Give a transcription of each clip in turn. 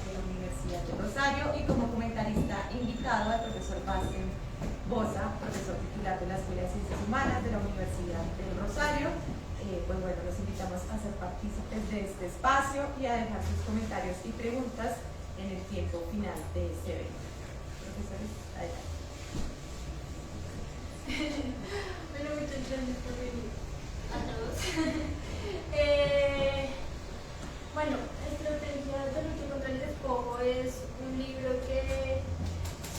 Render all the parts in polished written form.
de la Universidad de Rosario, y como comentarista invitado al profesor Bastián Boza, profesor titular de la Escuela de Ciencias Humanas de la Universidad de Rosario. Pues bueno, los invitamos a ser partícipes de este espacio y a dejar sus comentarios y preguntas en el tiempo final de este evento. Profesores, adelante. Bueno, muchas gracias por venir a todos. Bueno, Estrategias de lucha contra el despojo es un libro que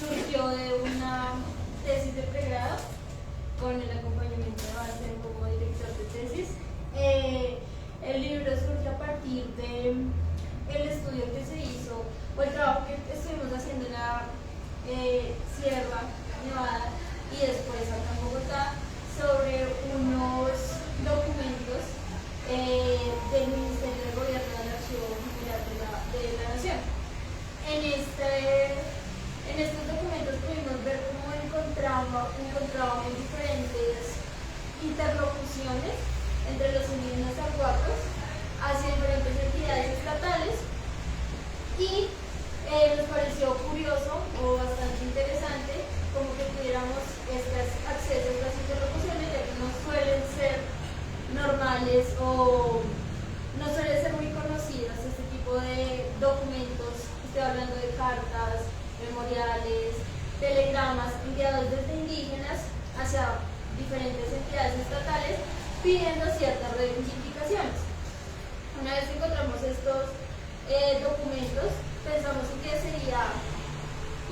surgió de una tesis de pregrado con el acompañamiento de Bastián como director de tesis. El libro surge a partir de el estudio que se hizo o el trabajo que estuvimos haciendo en la Sierra Nevada y después acá en Bogotá sobre unos documentos del Ministerio de Gobierno de la Archivo General de la Nación. En estos documentos pudimos ver cómo encontrábamos diferentes interlocuciones entre los indígenas arhuacos hacia diferentes entidades estatales y nos pareció curioso o bastante interesante como que tuviéramos estos accesos a estas interlocuciones, ya que no suelen ser normales o no suelen ser muy conocidas este tipo de documentos. Estoy hablando de cartas, memoriales, telegramas enviados desde indígenas hacia diferentes entidades estatales pidiendo ciertas reivindicaciones. Una vez que encontramos estos documentos, pensamos en que sería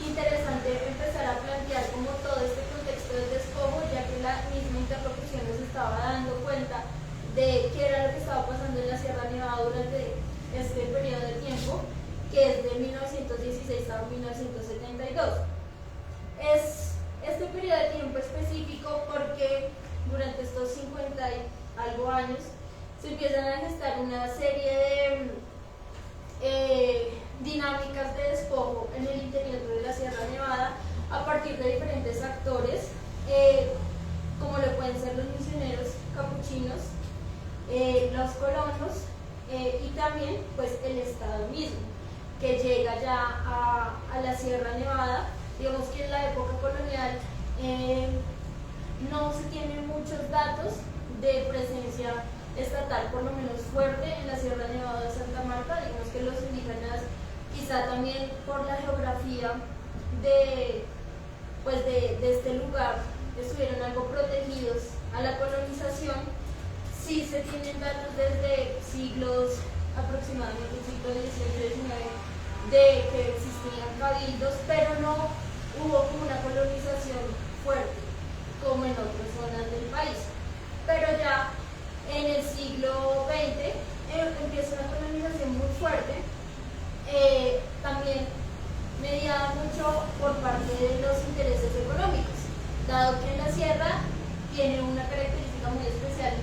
interesante empezar a plantear como todo este contexto del despojo, ya que la misma interlocución nos estaba dando cuenta de qué era lo que estaba pasando en la Sierra Nevada durante este periodo de tiempo, que es de 1916 a 1972. Es este periodo de tiempo específico porque durante estos 50 y algo años se empiezan a gestar una serie de dinámicas de despojo en el interior de la Sierra Nevada a partir de diferentes actores, como lo pueden ser los misioneros capuchinos, los colonos y también pues el Estado mismo, que llega ya a la Sierra Nevada. Digamos que en la época colonial no se tienen muchos datos de presencia estatal, por lo menos fuerte, en la Sierra Nevada de Santa Marta. Digamos que los indígenas, quizá también por la geografía de este lugar, estuvieron algo protegidos a la colonización. Sí se tienen datos desde siglos, aproximadamente siglo XVIII-XIX, de que existían cabildos, pero no hubo como una colonización fuerte como en otras zonas del país. Pero ya en el siglo XX empieza una colonización muy fuerte, también mediada mucho por parte de los intereses económicos, dado que la sierra tiene una característica muy especial,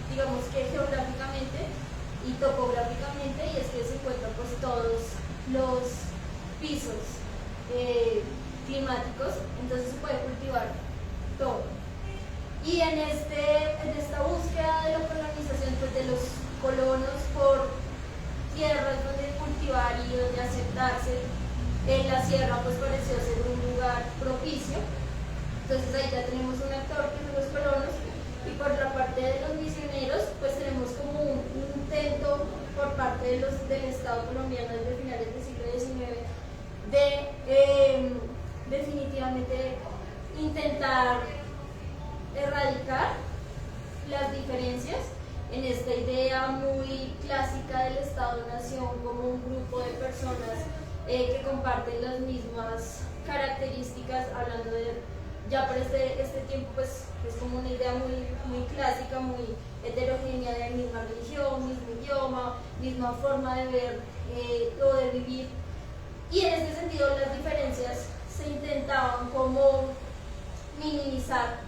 digamos que geográficamente y topográficamente, y es que se encuentran pues todos los pisos climáticos, entonces se puede cultivar todo. Y en esta búsqueda de la colonización pues, de los colonos por tierras donde cultivar y donde asentarse, en la sierra pues pareció ser un lugar propicio. Entonces ahí ya tenemos un actor que son los colonos, y por la parte de los misioneros pues tenemos como un intento por parte del Estado colombiano desde finales del siglo XIX de definitivamente intentar erradicar las diferencias en esta idea muy clásica del Estado-Nación como un grupo de personas que comparten las mismas características, hablando de, ya por este tiempo pues es como una idea muy clásica, muy heterogénea, de misma religión, mismo idioma, misma forma de ver o de vivir, y en este sentido las diferencias se intentaban como minimizar,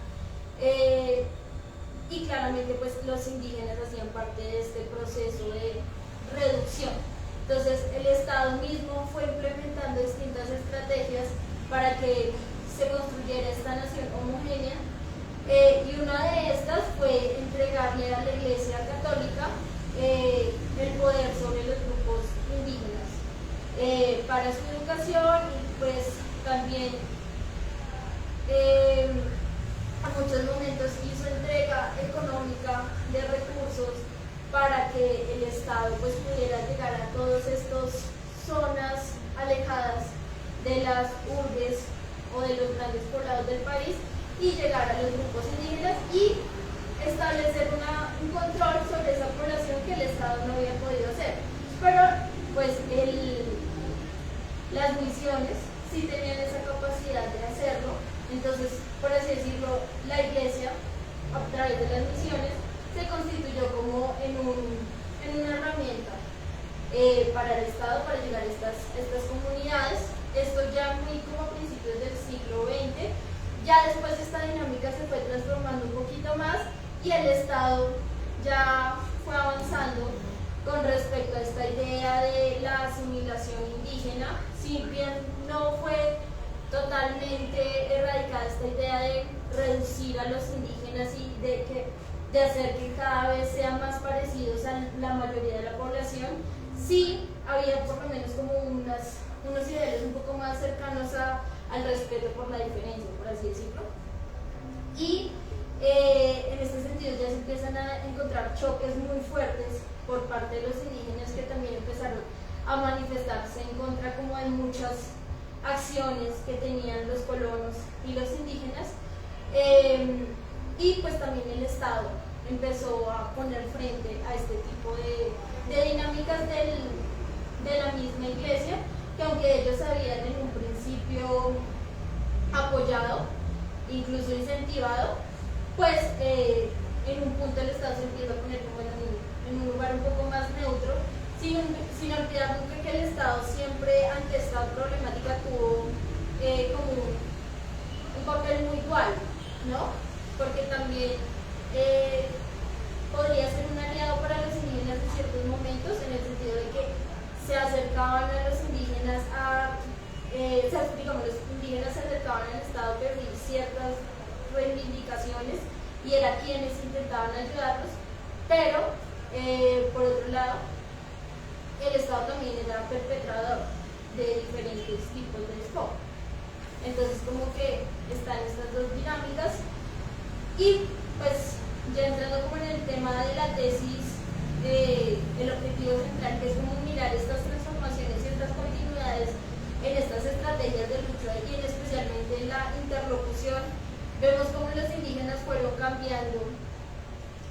y claramente pues los indígenas hacían parte de este proceso de reducción. Entonces el Estado mismo fue implementando distintas estrategias para que se construyera esta nación homogénea, y una de estas fue entregarle a la Iglesia Católica el poder sobre los grupos indígenas. para su educación y pues también a muchos momentos hizo entrega económica de recursos para que el Estado pues pudiera llegar a todas estas zonas alejadas de las urbes o de los grandes poblados del país y llegar a los grupos indígenas y establecer un control sobre esa población que el Estado no había podido hacer. Pero pues las misiones sí tenían esa capacidad de hacerlo, entonces, por así decirlo, la Iglesia, a través de las misiones, se constituyó como en una herramienta para el Estado, para llegar a estas comunidades. Esto ya muy como a principios del siglo XX. Ya después esta dinámica se fue transformando un poquito más y el Estado ya fue avanzando con respecto a esta idea de la asimilación indígena, si bien no fue totalmente erradicada esta idea de reducir a los indígenas y de hacer que cada vez sean más parecidos a la mayoría de la población, sí había por lo menos como unos ideales un poco más cercanos al respeto por la diferencia, por así decirlo. Y en este sentido ya se empiezan a encontrar choques muy fuertes por parte de los indígenas que también empezaron a manifestarse en contra como de muchas acciones que tenían los colonos y los indígenas, y pues también el Estado empezó a poner frente a este tipo de dinámicas de la misma Iglesia, que aunque ellos habían en un principio apoyado, incluso incentivado, pues en un punto el Estado se empieza a poner como en un lugar un poco más neutro, sin olvidar nunca que el Estado siempre ante esta problemática tuvo como un papel muy dual, ¿no? Porque también podría ser un aliado para los indígenas en ciertos momentos, en el sentido de que se acercaban a los indígenas digamos, los indígenas se acercaban al Estado a pedir ciertas reivindicaciones y era quienes intentaban ayudarlos, pero por otro lado el Estado también era perpetrador de diferentes tipos de despojo. Entonces como que están estas dos dinámicas y pues ya entrando como en el tema de la tesis, el objetivo central que es como mirar estas transformaciones y estas continuidades en estas estrategias de lucha y especialmente en la interlocución, vemos cómo los indígenas fueron cambiando,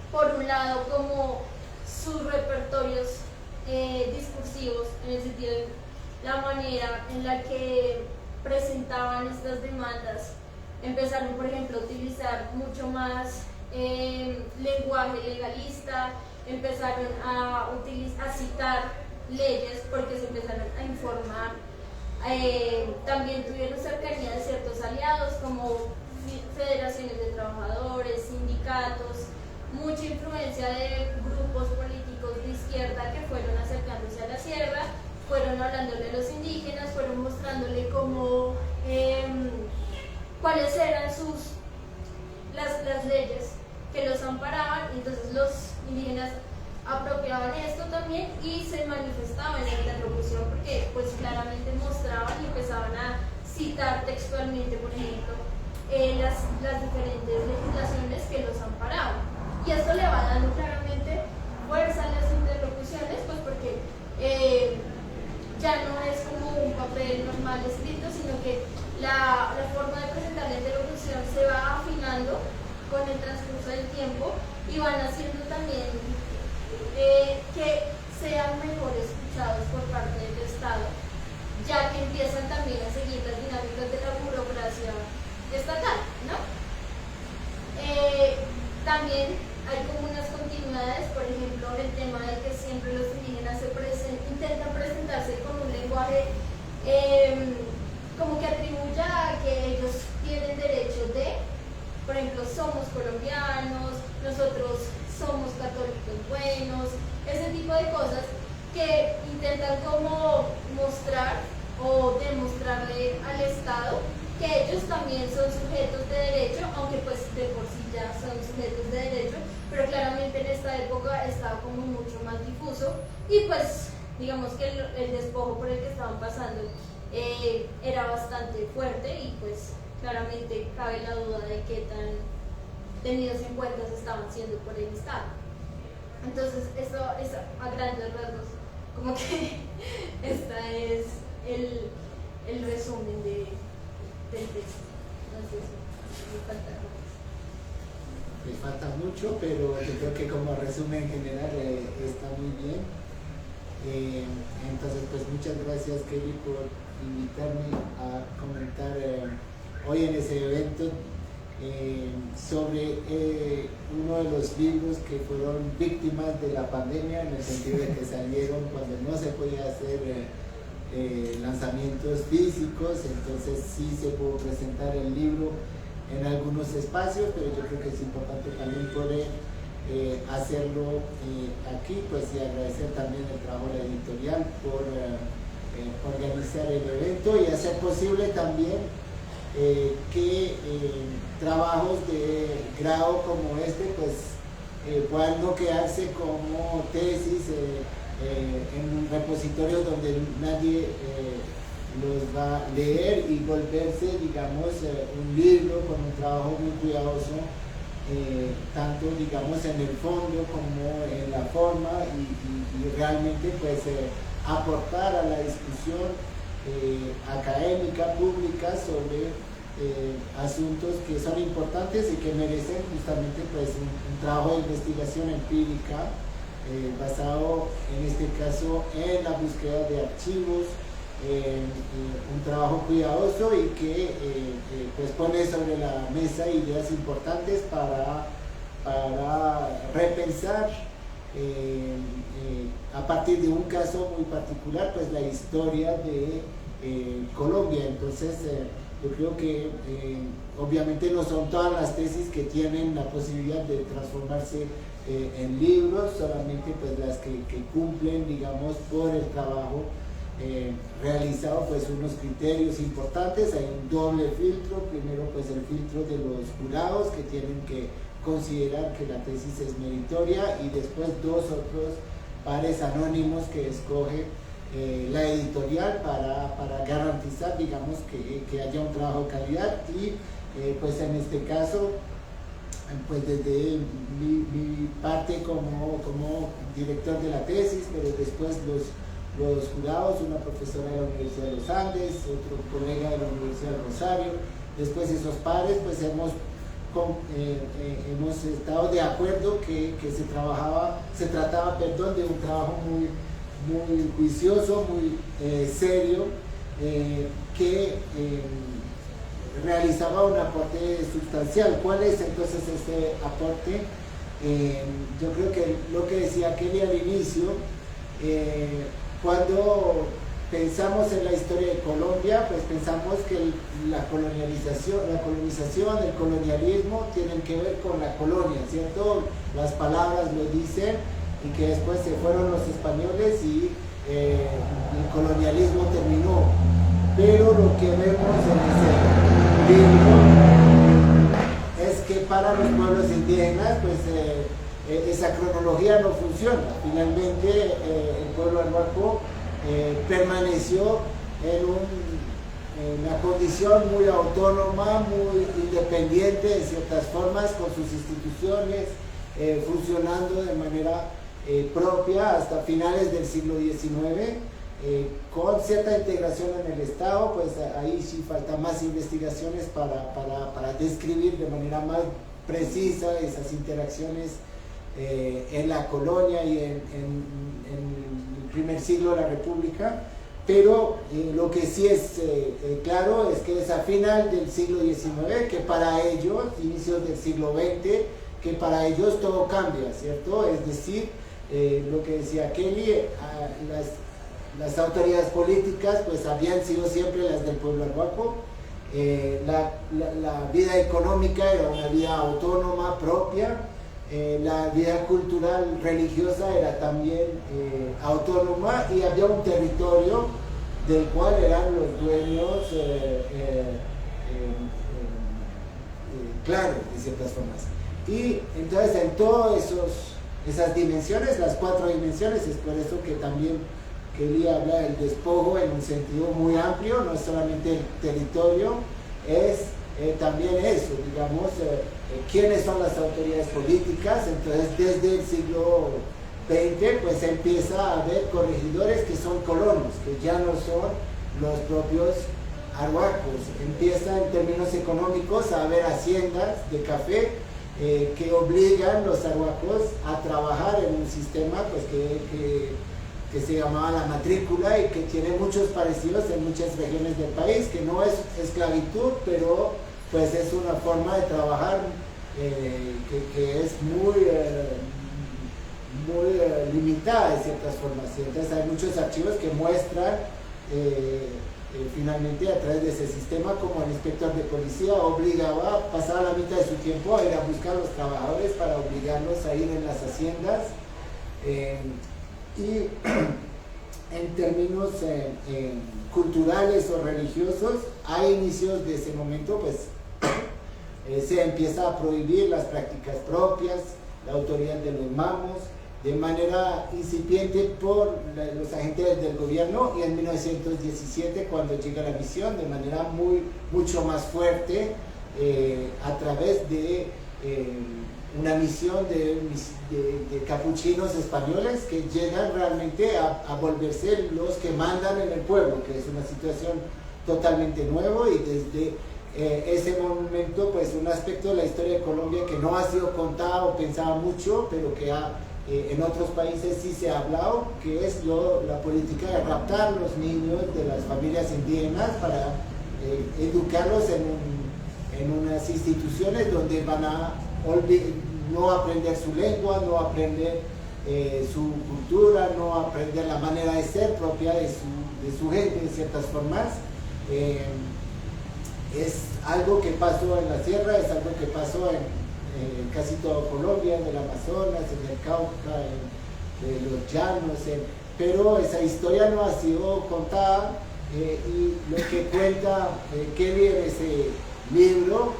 por un lado, como sus repertorios discursivos, en el sentido de la manera en la que presentaban estas demandas. Empezaron, por ejemplo, a utilizar mucho más lenguaje legalista, empezaron a citar leyes porque se empezaron a informar. También tuvieron cercanía de ciertos aliados como federaciones de trabajadores, sindicatos, mucha influencia de grupos políticos de izquierda que fueron acercándose a la sierra, fueron hablándole a los indígenas, fueron mostrándole cómo, cuáles eran las leyes que los amparaban. Entonces los indígenas apropiaban esto también y se manifestaban en la interlocución porque pues claramente mostraban y empezaban a citar textualmente, por ejemplo, las diferentes legislaciones que los amparaban. Y esto le va dando claramente fuerza a las interlocuciones, pues porque ya no es como un papel normal escrito, sino que la forma de presentar la interlocución se va afinando con el transcurso del tiempo y van haciendo también que sean mejor escuchados por parte del Estado, ya que empiezan también a seguir las dinámicas de la burocracia estatal, ¿no? También hay como unas continuidades, por ejemplo, el tema de que siempre los indígenas intentan presentarse con un lenguaje como que atribuya a que ellos tienen derecho de, por ejemplo, somos colombianos, nosotros somos católicos buenos, ese tipo de cosas que intentan como mostrar o demostrarle al Estado que ellos también son sujetos de derecho, aunque pues de por sí ya son sujetos de derecho, pero claramente en esta época estaba como mucho más difuso y pues digamos que el despojo por el que estaban pasando era bastante fuerte y pues claramente cabe la duda de qué tan tenidos en cuenta se estaban haciendo por el Estado. Entonces, eso es a grandes rasgos, como que esta es el resumen del texto. No sé si me falta algo más. Me falta mucho, pero yo creo que como resumen general está muy bien. Entonces, pues muchas gracias, Kelly, por invitarme a comentar hoy en ese evento sobre uno de los libros que fueron víctimas de la pandemia, en el sentido de que salieron cuando no se podía hacer lanzamientos físicos. Entonces sí se pudo presentar el libro en algunos espacios, pero yo creo que es importante también poder hacerlo aquí, pues, y agradecer también el trabajo de la editorial por organizar el evento y hacer posible también que trabajos de grado como este pues puedan no quedarse como tesis en repositorios donde nadie los va a leer y volverse, digamos, un libro con un trabajo muy cuidadoso, tanto, digamos, en el fondo como en la forma y realmente pues aportar a la discusión académica, pública sobre asuntos que son importantes y que merecen justamente pues un trabajo de investigación empírica basado en este caso en la búsqueda de archivos, un trabajo cuidadoso y que pues pone sobre la mesa ideas importantes para repensar a partir de un caso muy particular pues la historia de Colombia. Entonces yo creo que obviamente no son todas las tesis que tienen la posibilidad de transformarse en libros, solamente pues las que cumplen, digamos, por el trabajo realizado pues unos criterios importantes. Hay un doble filtro: primero pues el filtro de los jurados que tienen que considerar que la tesis es meritoria, y después dos otros pares anónimos que escoge la editorial para garantizar, digamos, que haya un trabajo de calidad. Y pues en este caso pues desde mi parte como director de la tesis, pero después los jurados, una profesora de la Universidad de los Andes, otro colega de la Universidad de Rosario, después esos pares, pues hemos estado de acuerdo que se trataba de un trabajo muy juicioso, muy serio, que realizaba un aporte sustancial. ¿Cuál es entonces este aporte? Yo creo que lo que decía Kelly al inicio, cuando pensamos en la historia de Colombia, pues pensamos que la colonización, el colonialismo tienen que ver con la colonia, ¿cierto? Las palabras lo dicen, y que después se fueron los españoles y el colonialismo terminó. Pero lo que vemos en ese libro es que para los pueblos indígenas pues esa cronología no funciona. Finalmente el pueblo arhuaco permaneció en una condición muy autónoma, muy independiente de ciertas formas, con sus instituciones funcionando de manera propia hasta finales del siglo XIX, con cierta integración en el Estado. Pues ahí sí falta más investigaciones para describir de manera más precisa esas interacciones en la colonia y en el primer siglo de la República. Pero lo que sí es claro es que es a final del siglo XIX, que para ellos, inicios del siglo XX, que para ellos todo cambia, ¿cierto? Es decir, lo que decía Kelly, las autoridades políticas pues habían sido siempre las del pueblo arhuaco. La vida económica era una vida autónoma, propia. La vida cultural, religiosa era también autónoma, y había un territorio del cual eran los dueños claros, de ciertas formas. Y entonces en todas esas dimensiones, las 4 dimensiones, es por eso que también Kelly habla del despojo en un sentido muy amplio, no es solamente el territorio, es también eso, digamos, quiénes son las autoridades políticas. Entonces desde el siglo XX pues empieza a haber corregidores que son colonos, que ya no son los propios arhuacos. Empieza en términos económicos a haber haciendas de café que obligan los arhuacos a trabajar en un sistema pues, que se llamaba la matrícula y que tiene muchos parecidos en muchas regiones del país, que no es esclavitud, pero pues es una forma de trabajar que es muy limitada de ciertas formas. Entonces hay muchos archivos que muestran finalmente a través de ese sistema como el inspector de policía obligaba a pasar la mitad de su tiempo a ir a buscar a los trabajadores para obligarlos a ir en las haciendas. Y en términos culturales o religiosos, a inicios de ese momento pues se empieza a prohibir las prácticas propias, la autoridad de los mamos, de manera incipiente por los agentes del gobierno, y en 1917 cuando llega la misión de manera mucho más fuerte a través de una misión de capuchinos españoles que llegan realmente a volverse los que mandan en el pueblo, que es una situación totalmente nueva, y desde ese momento pues un aspecto de la historia de Colombia que no ha sido contado o pensado mucho, pero que en otros países sí se ha hablado, que es la política de raptar los niños de las familias indígenas para educarlos en unas instituciones donde van a no aprender su lengua, no aprender su cultura, no aprender la manera de ser propia de su gente de ciertas formas. Es algo que pasó en la sierra, es algo que pasó en casi toda Colombia, en el Amazonas, en el Cauca, en los llanos, pero esa historia no ha sido contada, y lo que cuenta Kelly en ese libro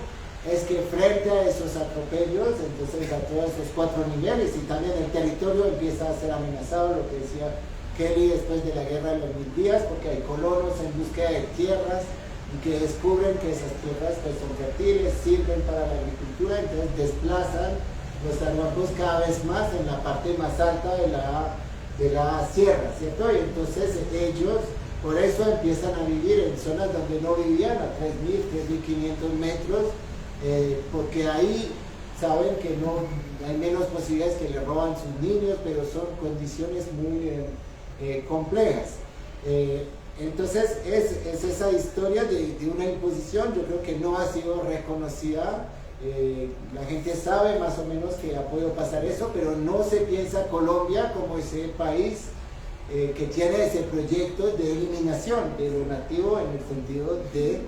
es que frente a esos atropellos, entonces a todos esos 4 niveles, y también el territorio empieza a ser amenazado, lo que decía Kelly después de la guerra de los 1000 días, porque hay colonos en búsqueda de tierras y que descubren que esas tierras pues, son fertiles, sirven para la agricultura, entonces desplazan los arhuacos cada vez más en la parte más alta de la sierra, ¿cierto? Y entonces ellos por eso empiezan a vivir en zonas donde no vivían, a 3.000, 3.500 metros, porque ahí saben que no hay menos posibilidades que le roban sus niños, pero son condiciones muy complejas. Entonces es esa historia de una imposición, yo creo que no ha sido reconocida. La gente sabe más o menos que ha podido pasar eso, pero no se piensa Colombia como ese país que tiene ese proyecto de eliminación de lo nativo, en el sentido de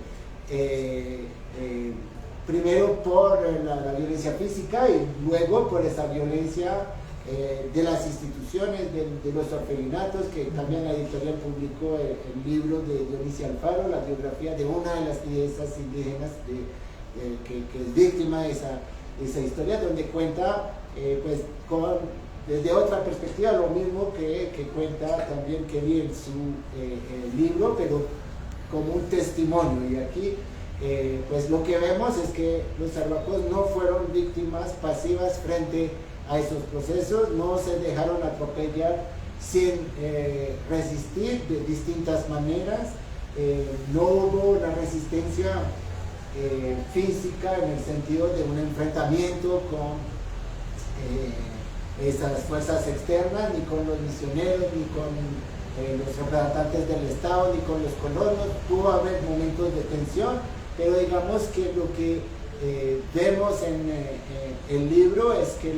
primero por la violencia física y luego por esa violencia de las instituciones, de los orfelinatos, que también la editorial publicó el libro de Dionisia Alfaro, la biografía de una de las lideresas indígenas que es víctima de esa historia, donde cuenta pues desde otra perspectiva lo mismo que cuenta también Kelly en su libro, pero como un testimonio. Y aquí pues lo que vemos es que los arhuacos no fueron víctimas pasivas frente a esos procesos, no se dejaron atropellar sin resistir de distintas maneras, no hubo una resistencia física en el sentido de un enfrentamiento con esas fuerzas externas, ni con los misioneros, ni con los representantes del Estado, ni con los colonos. Pudo haber momentos de tensión, pero digamos que lo que vemos en el libro es que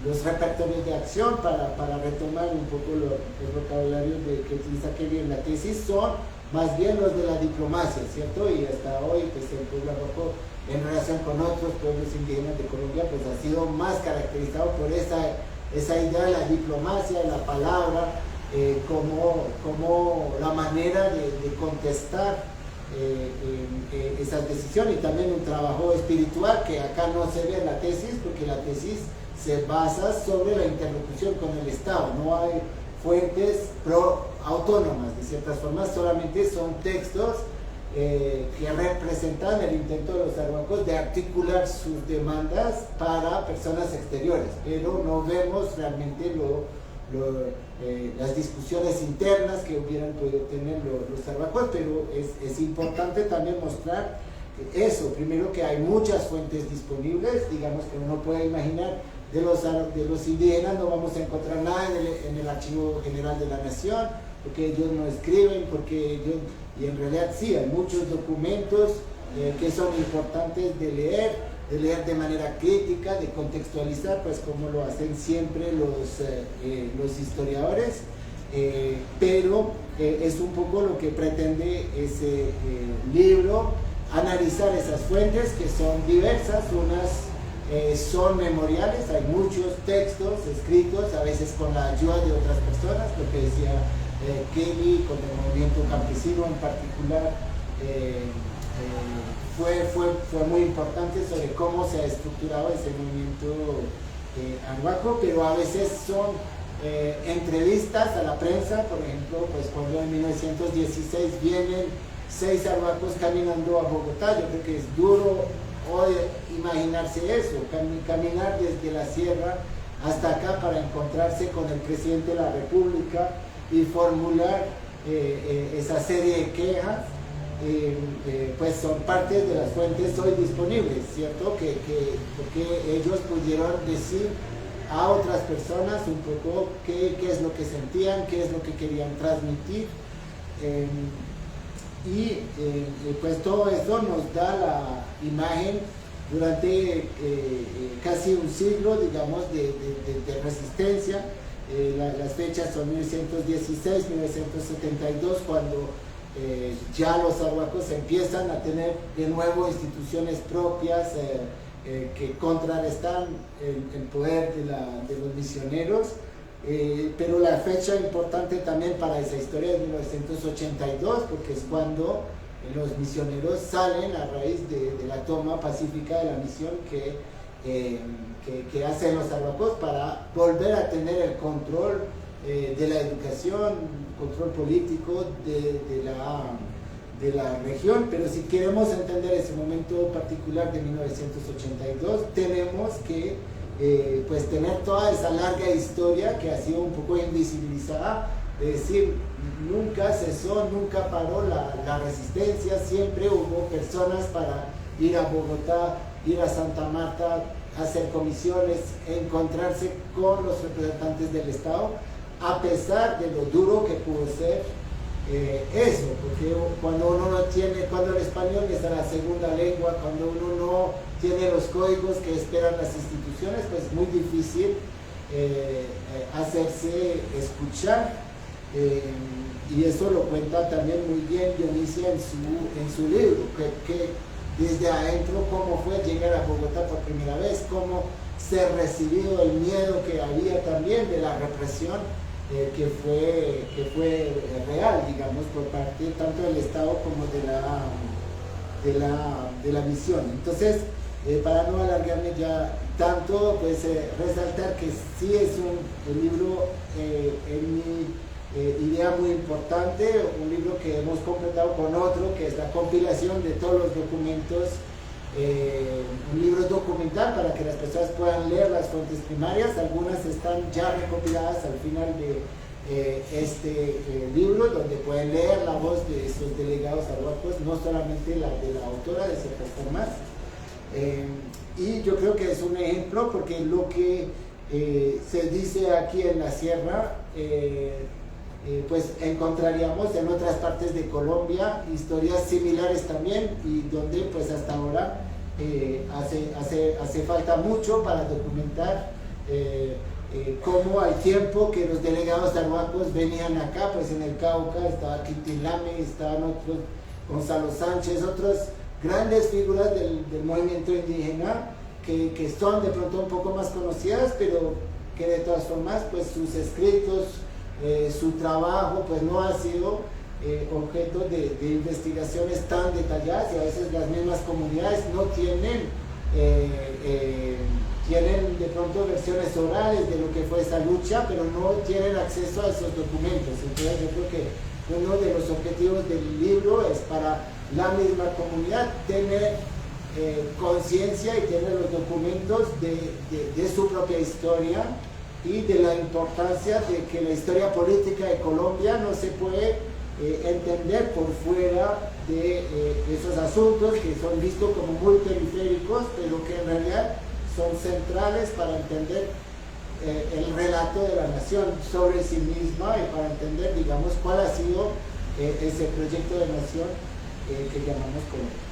los repertorios de acción, para retomar un poco el vocabulario que utiliza Kelly en la tesis, son más bien los de la diplomacia, ¿cierto? Y hasta hoy pues el pueblo arhuaco en relación con otros pueblos indígenas de Colombia pues ha sido más caracterizado por esa idea de la diplomacia, de la palabra, como la manera de contestar esas decisiones, y también un trabajo espiritual que acá no se ve en la tesis, porque la tesis se basa sobre la interlocución con el Estado, no hay fuentes autónomas, de ciertas formas, solamente son textos que representan el intento de los arhuacos de articular sus demandas para personas exteriores, pero no vemos realmente las discusiones internas que hubieran podido tener los arhuacos, pero es importante también mostrar eso, primero que hay muchas fuentes disponibles, digamos que uno puede imaginar de los indígenas no vamos a encontrar nada en el Archivo General de la Nación, porque ellos no escriben, y en realidad sí, hay muchos documentos que son importantes de leer de manera crítica, de contextualizar, pues como lo hacen siempre los historiadores, pero es un poco lo que pretende ese libro, analizar esas fuentes que son diversas, unas son memoriales, hay muchos textos escritos, a veces con la ayuda de otras personas, lo que decía Kelly, con el movimiento campesino en particular, fue muy importante sobre cómo se ha estructurado ese movimiento arhuaco, pero a veces son entrevistas a la prensa, por ejemplo, pues cuando en 1916 vienen 6 arhuacos caminando a Bogotá, yo creo que es duro hoy imaginarse eso, caminar desde la sierra hasta acá para encontrarse con el presidente de la República y formular esa serie de quejas, pues son parte de las fuentes hoy disponibles, ¿cierto? Porque ellos pudieron decir a otras personas un poco qué es lo que sentían, qué es lo que querían transmitir. Pues todo eso nos da la imagen durante casi un siglo, digamos, de resistencia. Las fechas son 1916, 1972, cuando ya los arhuacos empiezan a tener de nuevo instituciones propias que contrarrestan el poder de los misioneros. Pero la fecha importante también para esa historia es 1982, porque es cuando los misioneros salen a raíz de la toma pacífica de la misión que hacen los arhuacos para volver a tener el control de la educación, control político de la región. Pero si queremos entender ese momento particular de 1982, tenemos que pues tener toda esa larga historia que ha sido un poco invisibilizada, de decir, nunca cesó, nunca paró la resistencia, siempre hubo personas para ir a Bogotá, ir a Santa Marta, hacer comisiones, encontrarse con los representantes del Estado, a pesar de lo duro que pudo ser eso, porque cuando uno no tiene, cuando el español es la segunda lengua, cuando uno no tiene los códigos que esperan las instituciones, pues es muy difícil hacerse escuchar, y eso lo cuenta también muy bien Dionisia en su libro, que desde adentro cómo fue llegar a Bogotá por primera vez, cómo ser recibido, el miedo que había también de la represión que fue real, digamos, por parte tanto del Estado como de la misión. Entonces, para no alargarme ya tanto, pues resaltar que sí es un libro, en mi idea, muy importante, un libro que hemos completado con otro, que es la compilación de todos los documentos, un libro documental para que las personas puedan leer las fuentes primarias. Algunas están ya recopiladas al final de este libro, donde pueden leer la voz de esos delegados arhuacos, no solamente la de la autora, de ciertas formas. Y yo creo que es un ejemplo, porque lo que se dice aquí en la sierra, pues encontraríamos en otras partes de Colombia historias similares también, y donde pues hasta ahora hace falta mucho para documentar cómo al tiempo que los delegados arhuacos venían acá, pues en el Cauca estaba Quintilame, estaban otros, Gonzalo Sánchez, otras grandes figuras del movimiento indígena que son de pronto un poco más conocidas, pero que de todas formas pues sus escritos, su trabajo pues no ha sido objeto de investigaciones tan detalladas, y a veces las mismas comunidades no tienen tienen de pronto versiones orales de lo que fue esa lucha, pero no tienen acceso a esos documentos. Entonces yo creo que uno de los objetivos del libro es para la misma comunidad tener conciencia y tener los documentos de su propia historia y de la importancia de que la historia política de Colombia no se puede entender por fuera de esos asuntos que son vistos como muy periféricos, pero que en realidad son centrales para entender el relato de la nación sobre sí misma y para entender, digamos, cuál ha sido ese proyecto de nación que llamamos Colombia.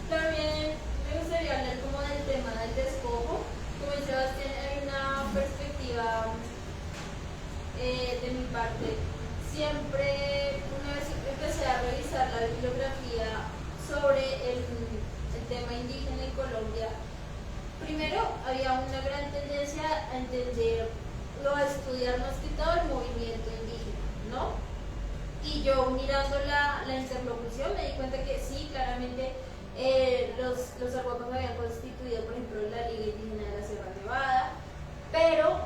También me gustaría hablar como del tema del despojo. Como dice Sebastián, hay una perspectiva de mi parte. Siempre, una vez empecé a revisar la bibliografía sobre el tema indígena en Colombia, primero había una gran tendencia a entender o a estudiar más que todo el movimiento indígena, ¿no? Y yo mirando la interlocución me di cuenta que sí, claramente los arhuacos habían constituido, por ejemplo, la Liga Indígena de la Sierra Nevada, pero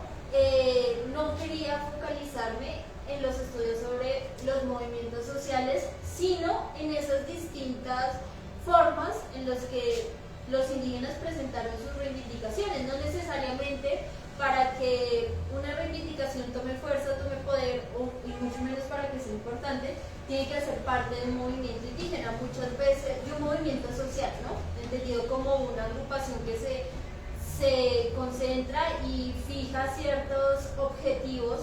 no quería focalizarme en los estudios sobre los movimientos sociales, sino en esas distintas formas en las que los indígenas presentaron sus reivindicaciones, no necesariamente para que una reivindicación tome fuerza, tome poder, y mucho menos para que sea importante, tiene que ser parte de un movimiento indígena, muchas veces de un movimiento social, ¿no? Entendido como una agrupación que se concentra y fija ciertos objetivos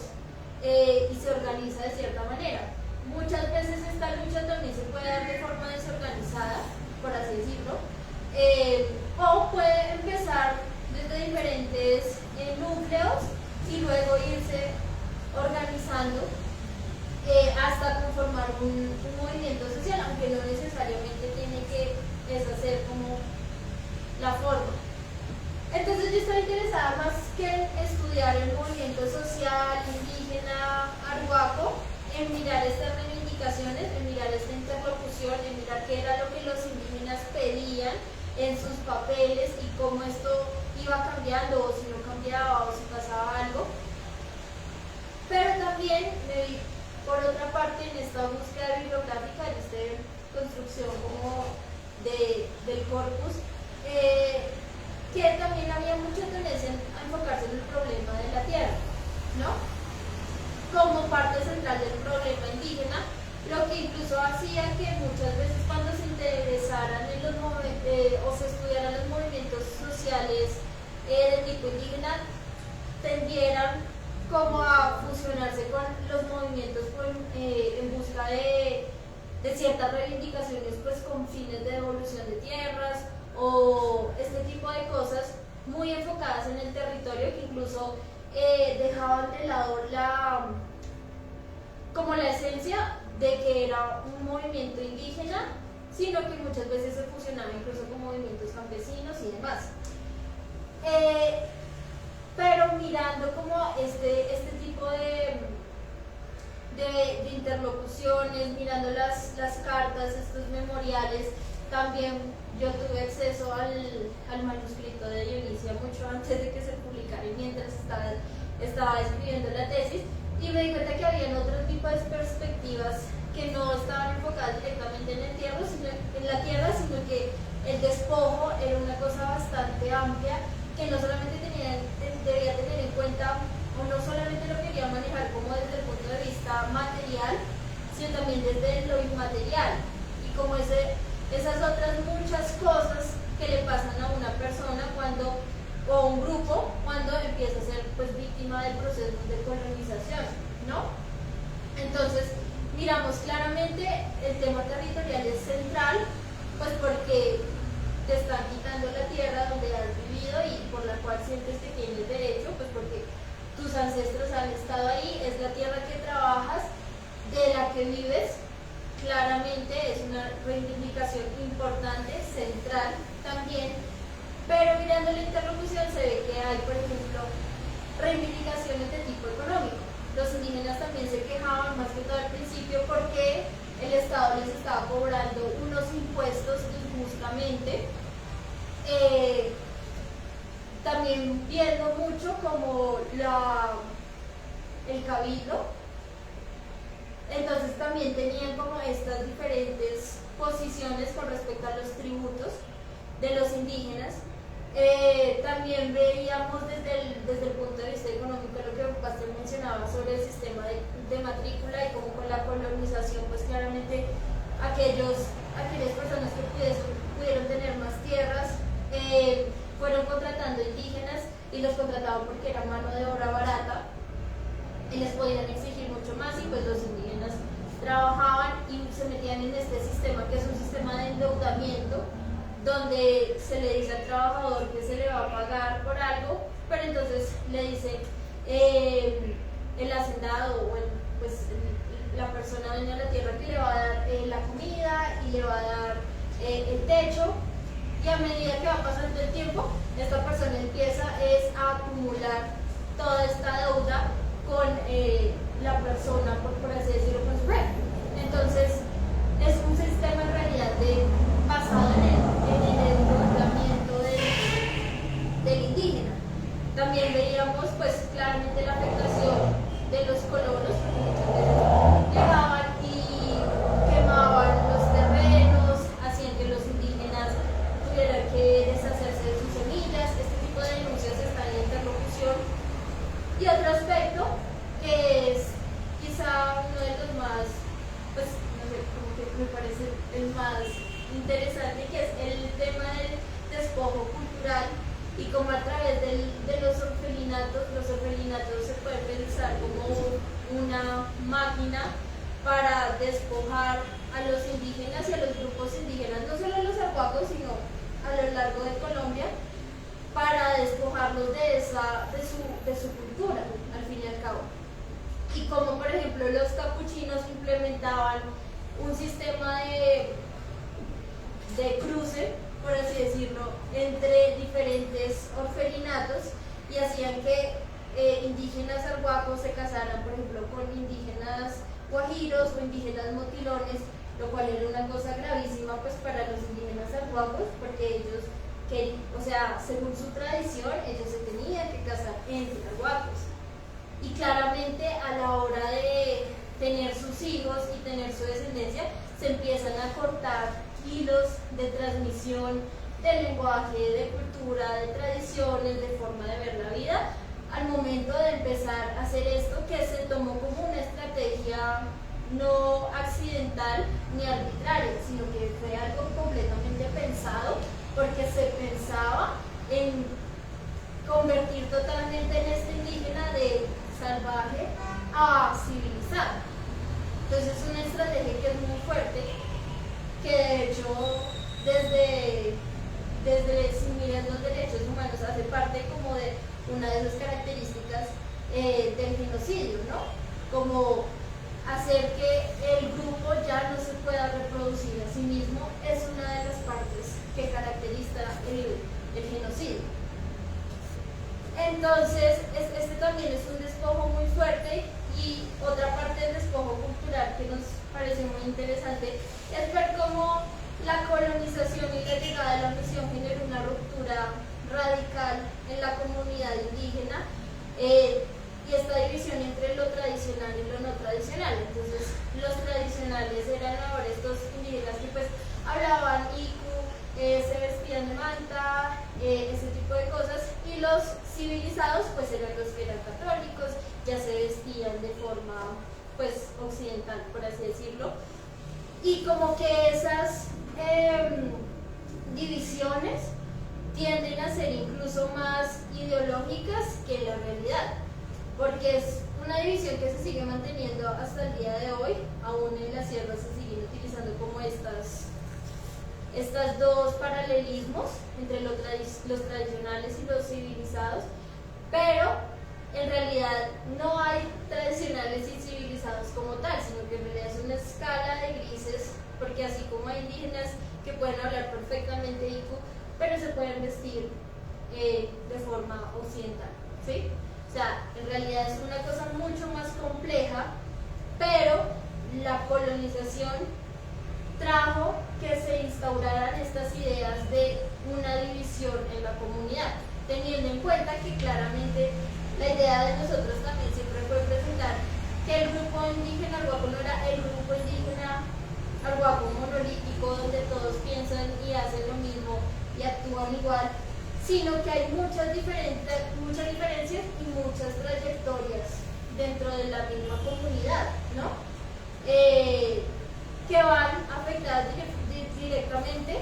y se organiza de cierta manera. Muchas veces esta lucha también se puede dar de forma desorganizada, por así decirlo, o puede empezar desde diferentes núcleos y luego irse organizando hasta conformar un movimiento social, aunque no necesariamente tiene que esa ser como la forma. Entonces yo estoy interesada más que en estudiar el movimiento social, indígena, arhuaco, en mirar estas reivindicaciones, en mirar esta interlocución, en mirar qué era lo que los indígenas pedían en sus papeles y cómo esto iba cambiando, o si no cambiaba, o si pasaba algo. Pero también me vi, por otra parte, en esta búsqueda bibliográfica, en esta construcción como del corpus, que también había mucha tendencia a enfocarse en el problema de la tierra, ¿no? Como parte central del problema indígena, lo que incluso hacía que muchas veces cuando se interesaran en los o se estudiaran los movimientos sociales de tipo indígena, tendieran como a fusionarse con los movimientos en busca de ciertas reivindicaciones, pues con fines de devolución de tierras o este tipo de cosas muy enfocadas en el territorio, que incluso dejaban de lado como la esencia de que era un movimiento indígena, sino que muchas veces se fusionaba incluso con movimientos campesinos y demás. Pero mirando como este tipo de interlocuciones, mirando las cartas, estos memoriales, también yo tuve acceso al manuscrito de Dionisia mucho antes de que se publicara y mientras estaba escribiendo la tesis, y me di cuenta que habían otro tipo de perspectivas que no estaban enfocadas directamente en el en la tierra, sino que el despojo era una cosa bastante amplia que no solamente debía tener en cuenta, o no solamente lo quería manejar como desde el punto de vista material, sino también desde lo inmaterial, y como esas otras muchas cosas que le pasan a una persona o a un grupo cuando empieza a ser pues víctima del proceso de colonización, ¿no? Entonces miramos claramente el tema territorial es central, pues porque te están quitando la tierra donde has vivido y por la cual sientes que tienes derecho, pues porque tus ancestros han estado ahí, es la tierra que trabajas, de la que vives. Claramente es una reivindicación importante, central también, pero mirando la interlocución se ve que hay, por ejemplo, reivindicaciones de tipo económico. Los indígenas también se quejaban, más que todo al principio, porque el Estado les estaba cobrando unos impuestos injustamente también viendo mucho como el cabildo. Entonces también tenían como estas diferentes posiciones con respecto a los tributos de los indígenas. También veíamos desde el punto de vista económico lo que Pastor mencionaba sobre el sistema de matrícula y cómo con la colonización pues claramente aquellas personas que pudieron tener más tierras fueron contratando indígenas y los contrataban porque era mano de obra barata y les podían exigir mucho más y pues los indígenas trabajaban y se metían en este sistema que es un sistema de endeudamiento donde se le dice al trabajador que se le va a pagar por algo, pero entonces le dice el hacendado o la persona dueña de la tierra que le va a dar la comida y le va a dar el techo, y a medida que va pasando el tiempo esta persona empieza a acumular toda esta deuda con la persona, por así decirlo, con su jefe. Entonces es un sistema en realidad basado en el endeudamiento del indígena. También veíamos pues claramente la afectación de los colonos, porque muchas veces llegaban y quemaban los terrenos, hacían que los indígenas tuvieran que deshacerse de sus semillas. Este tipo de denuncias están en interlocución. Y otro aspecto que es quizá uno de los más, pues no sé, como que me parece el más interesante, que es el tema del despojo cultural y como a través de los orfelinatos se puede pensar como una máquina para despojar a los indígenas y a los grupos indígenas, no solo a los arhuacos, sino a lo largo de Colombia, para despojarlos de su cultura, al fin y al cabo. Y como por ejemplo los capuchinos implementaban un sistema de cruce, por así decirlo, entre diferentes orfelinatos y hacían que indígenas arhuacos se casaran, por ejemplo, con indígenas guajiros o indígenas motilones, lo cual era una cosa gravísima pues para los indígenas arhuacos, porque ellos, según su tradición, ellos se tenían que casar entre arhuacos. Y claramente a la hora de tener sus hijos y tener su descendencia, se empiezan a cortar hilos de transmisión de lenguaje, de cultura, de tradiciones, de forma de ver la vida, al momento de empezar a hacer esto, que se tomó como una estrategia no accidental ni arbitraria, sino que fue algo completamente pensado, porque se pensaba en convertir totalmente en este indígena de salvaje a civilizado. Entonces es una estrategia que es muy fuerte, que de hecho desde si miran los derechos humanos hace parte como de una de las características del genocidio, ¿no? Como hacer que el grupo ya no se pueda reproducir a sí mismo es una de las partes que caracteriza el genocidio. Entonces, este también es un despojo muy fuerte, y otra parte del despojo cultural que nos parece muy interesante es ver cómo la colonización y la llegada de la misión generó una ruptura radical en la comunidad indígena, y esta división entre lo tradicional y lo no tradicional. Entonces, los tradicionales eran ahora estos indígenas que pues hablaban iku, se vestían de manta, ese tipo de cosas, y los civilizados pues eran los que eran católicos, ya se vestían de forma pues occidental, por así decirlo, y como que esas divisiones tienden a ser incluso más ideológicas que la realidad, porque es una división que se sigue manteniendo hasta el día de hoy. Aún en la sierra se siguen utilizando como estas dos paralelismos entre los tradicionales y los civilizados, pero en realidad no hay tradicionales y civilizados como tal, sino que en realidad es una escala de grises, porque así como hay indígenas que pueden hablar perfectamente iku, pero se pueden vestir de forma occidental, ¿sí? O sea, en realidad es una cosa mucho más compleja, pero la colonización trajo que se instauraran estas ideas de una división en la comunidad. teniendo en cuenta que claramente la idea de nosotros también siempre fue presentar que el grupo indígena Arhuaco no era el grupo indígena Arhuaco monolítico donde todos piensan y hacen lo mismo y actúan igual, sino que hay muchas diferencias y muchas trayectorias dentro de la misma comunidad, ¿no? Que van afectadas directamente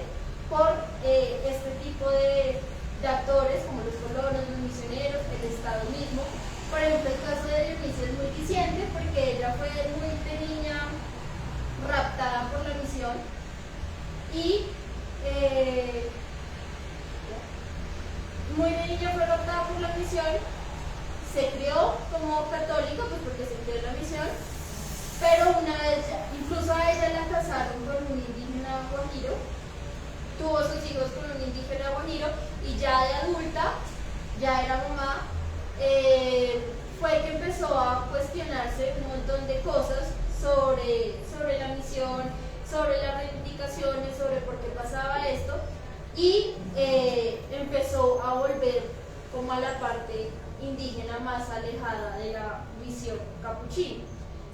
por este tipo de actores como los colonos, los misioneros, el Estado mismo. Por ejemplo, el caso de Dionisio es muy diciente porque ella fue muy de niña raptada por la misión y muy de niña fue raptada por la misión, se crió como católica pues porque se crió en la misión, pero una vez, incluso a ella la casaron con un indígena guajiro, tuvo sus hijos con un indígena guajiro y ya de adulta, ya era mamá, fue que empezó a cuestionarse un montón de cosas sobre la misión, sobre las reivindicaciones, sobre por qué pasaba esto y empezó a volver como a la parte indígena más alejada de la misión capuchina.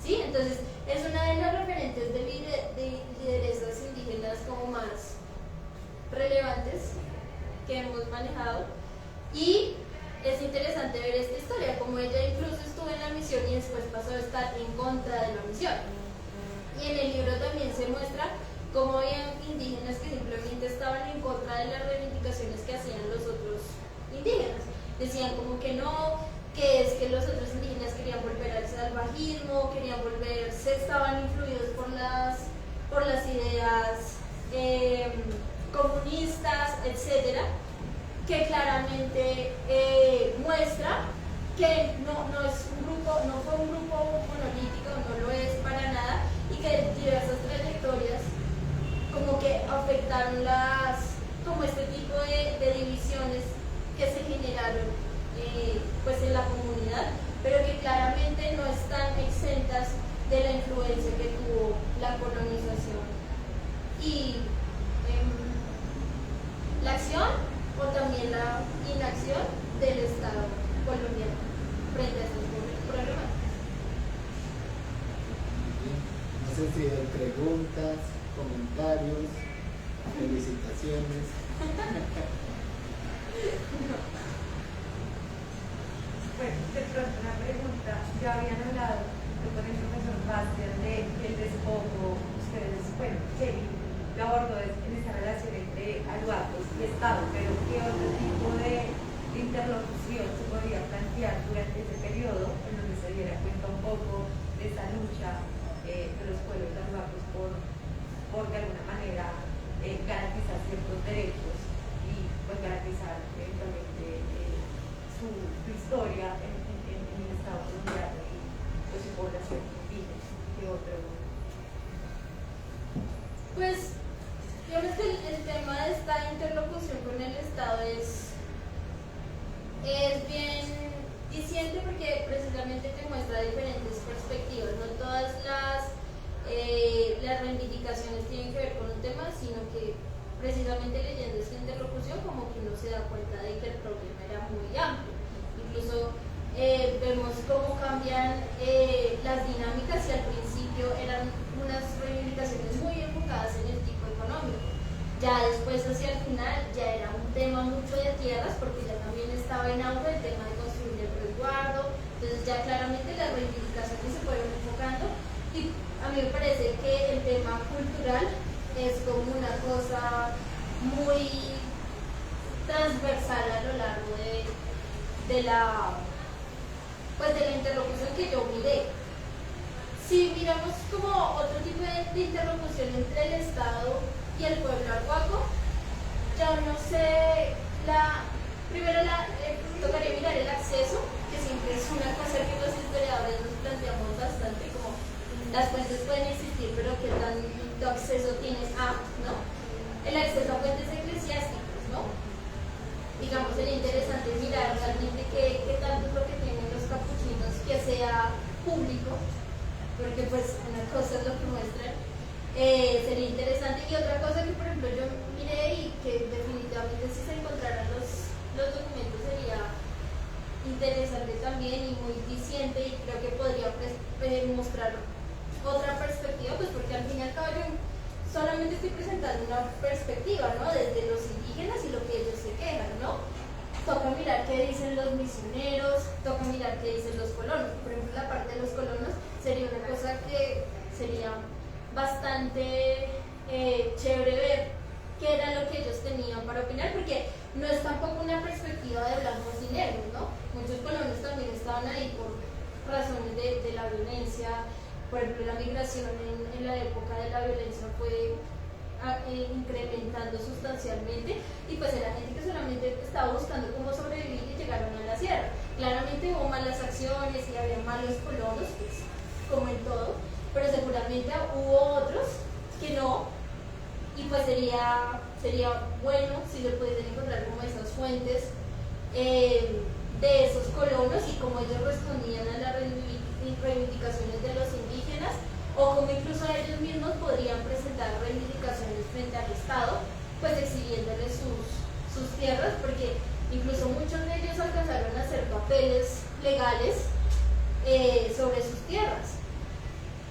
¿Sí? Entonces es una de las referentes de lideresas indígenas como más relevantes que hemos manejado y es interesante ver esta historia, como ella incluso estuvo en la misión y después pasó a estar en contra de la misión. Y en el libro también se muestra cómo había indígenas que simplemente estaban en contra de las reivindicaciones que hacían los otros indígenas. Decían como que no, que es que los otros indígenas querían volver al salvajismo, querían volverse, estaban influidos por las ideas comunistas, etcétera, que claramente muestra que no fue un grupo monolítico, no lo es para nada, y que diversas trayectorias como que afectaron como este tipo de divisiones que se generaron pues en la comunidad, pero que claramente no están exentas de la influencia que tuvo la colonización y la acción o también la inacción del Estado colonial frente a estos problemas. No sé si hay preguntas, comentarios, felicitaciones. Bueno, de pronto una pregunta, ya habían hablado con el profesor Bastian del despojo, ustedes, bueno, Kelly lo abordó en esa relación entre Arhuacos y Estado, pero ¿qué otro tipo de interlocución se podría plantear durante ese periodo en donde se diera cuenta un poco de esa lucha de los pueblos arhuacos por de alguna manera garantizar ciertos derechos y pues garantizar eventualmente su historia en el Estado colombiano y pues, su población indígena? ¿Qué otro? Pues digamos que el tema de esta interlocución con el Estado es bien diciente porque precisamente te muestra diferentes perspectivas. No todas las reivindicaciones tienen que ver con un tema, sino que precisamente leyendo esta interlocución como que uno se da cuenta de que el problema era muy amplio. Incluso vemos cómo cambian las dinámicas y al principio eran unas reivindicaciones muy enfocadas en el tipo económico. Ya después hacia el final ya era un tema mucho de tierras porque ya también estaba en auge el tema de construir el resguardo, entonces ya claramente las reivindicaciones se fueron enfocando y a mí me parece que el tema cultural es como una cosa muy transversal a lo largo de la interlocución que yo miré. Si miramos como otro tipo de interlocución entre el Estado y el pueblo arhuaco, yo no sé, primero tocaría mirar el acceso, que siempre es una cosa que los historiadores nos planteamos bastante, como las fuentes pueden existir, pero qué tanto acceso tienes a, ¿no? El acceso a fuentes eclesiásticas, ¿no? Digamos, sería interesante mirar realmente qué tanto es lo que tienen los capuchinos que sea público, porque pues una cosa es lo que muestran, sería interesante. Y otra cosa que por ejemplo yo miré y que definitivamente si se encontraran los los documentos sería interesante también y muy diciente, y creo que podría mostrar otra perspectiva, pues porque al fin y al cabo yo solamente estoy presentando una perspectiva, ¿no? Desde los indígenas y lo que ellos se quejan, ¿no? Toca mirar qué dicen los misioneros, toca mirar qué dicen los colonos. Por ejemplo, la parte de los colonos sería una cosa que sería bastante chévere ver qué era lo que ellos tenían para opinar, porque no es tampoco una perspectiva de blancos y negros, ¿no? Muchos colonos también estaban ahí por razones de la violencia. Por ejemplo, la migración en la época de la violencia fue incrementando sustancialmente, y pues era gente que solamente estaba buscando cómo sobrevivir y llegaron a la sierra. Claramente hubo malas acciones y había malos colonos, pues, como en todo, pero seguramente hubo otros que no, y pues sería bueno si se pudiesen encontrar como esas fuentes de esos colonos y cómo ellos respondían a las reivindicaciones de los indígenas, o como incluso ellos mismos podrían presentar reivindicaciones frente al Estado, pues exhibiéndoles sus tierras, porque incluso muchos de ellos alcanzaron a hacer papeles legales sobre sus tierras.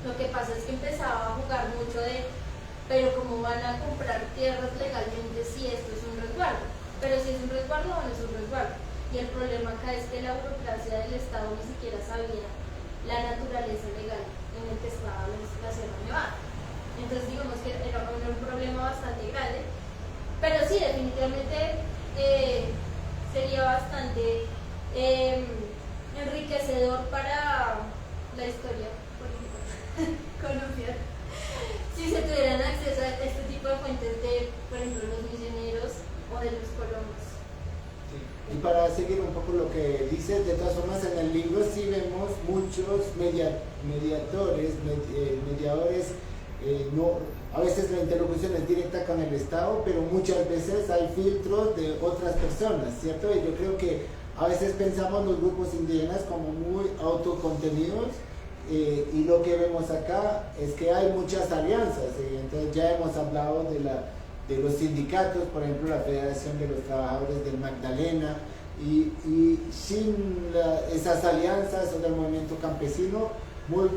Lo que pasa es que empezaba a jugar mucho pero ¿cómo van a comprar tierras legalmente si esto es un resguardo? Pero si es un resguardo o no es un resguardo. Y el problema acá es que la burocracia del Estado ni siquiera sabía la naturaleza legal en el que estaba la Sierra Nevada. Entonces digamos que era un problema bastante grande, pero sí, definitivamente sería bastante enriquecedor para la historia, por ejemplo, colombiana, si se tuvieran acceso a este tipo de fuentes de, por ejemplo, los misioneros o de los colonos. Y para seguir un poco lo que dices, de todas formas en el libro sí vemos muchos mediadores, no, a veces la interlocución es directa con el Estado, pero muchas veces hay filtros de otras personas, ¿cierto? Y yo creo que a veces pensamos los grupos indígenas como muy autocontenidos, y lo que vemos acá es que hay muchas alianzas, entonces ya hemos hablado de los sindicatos, por ejemplo la Federación de los Trabajadores del Magdalena, y sin esas alianzas o del movimiento campesino muy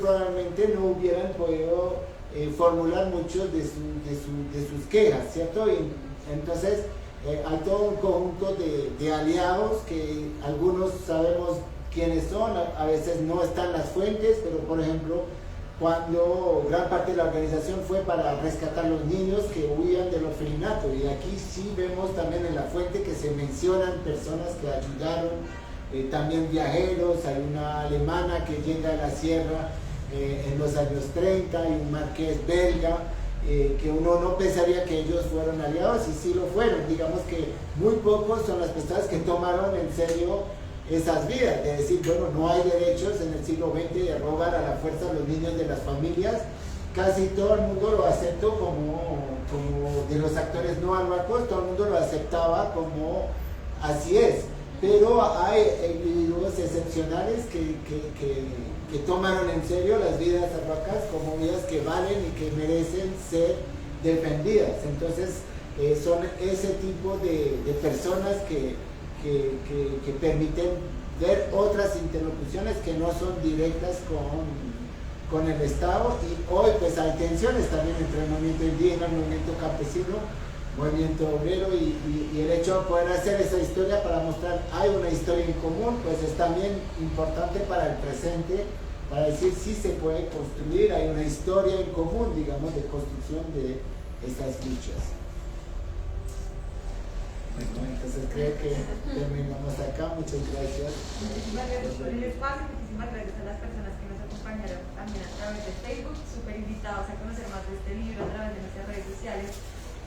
probablemente no hubieran podido formular muchos de sus quejas, ¿cierto? Y entonces hay todo un conjunto de aliados que algunos sabemos quiénes son, a veces no están las fuentes, pero por ejemplo cuando gran parte de la organización fue para rescatar a los niños que huían del orfelinato, y aquí sí vemos también en la fuente que se mencionan personas que ayudaron, también viajeros, hay una alemana que llega a la sierra en los años 30 y un marqués belga, que uno no pensaría que ellos fueron aliados, y sí lo fueron. Digamos que muy pocos son las personas que tomaron en serio esas vidas, de decir, bueno, no hay derechos en el siglo XX de robar a la fuerza a los niños de las familias. Casi todo el mundo lo aceptó como de los actores no albacos, todo el mundo lo aceptaba como así es, pero hay individuos excepcionales que tomaron en serio las vidas albacas como vidas que valen y que merecen ser defendidas. Entonces son ese tipo de personas que permiten ver otras interlocuciones que no son directas con el Estado, y hoy pues hay tensiones también entre el movimiento indígena, el movimiento campesino, movimiento obrero, y el hecho de poder hacer esa historia para mostrar hay una historia en común, pues es también importante para el presente, para decir sí se puede construir, hay una historia en común, digamos, de construcción de estas luchas. Bueno, entonces creo que terminamos acá. Muchas gracias. Muchísimas gracias por el espacio, muchísimas gracias a las personas que nos acompañaron también a través de Facebook, súper invitados a conocer más de este libro a través de nuestras redes sociales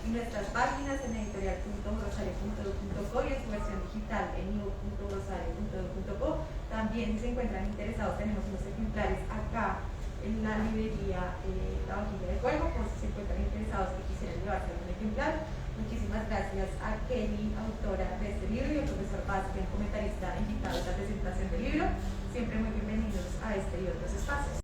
y nuestras páginas en editorial.rosario.edu.co y en su versión digital en ivo.rosario.edu.co. También si se encuentran interesados tenemos unos ejemplares acá en la librería La Hojilla de Fuego, por si se encuentran interesados que quisieran llevarse algún ejemplar. Muchísimas gracias a Kelly, autora de este libro, y al profesor Bastián, comentarista invitado a esta presentación del libro. Siempre muy bienvenidos a este y otros espacios.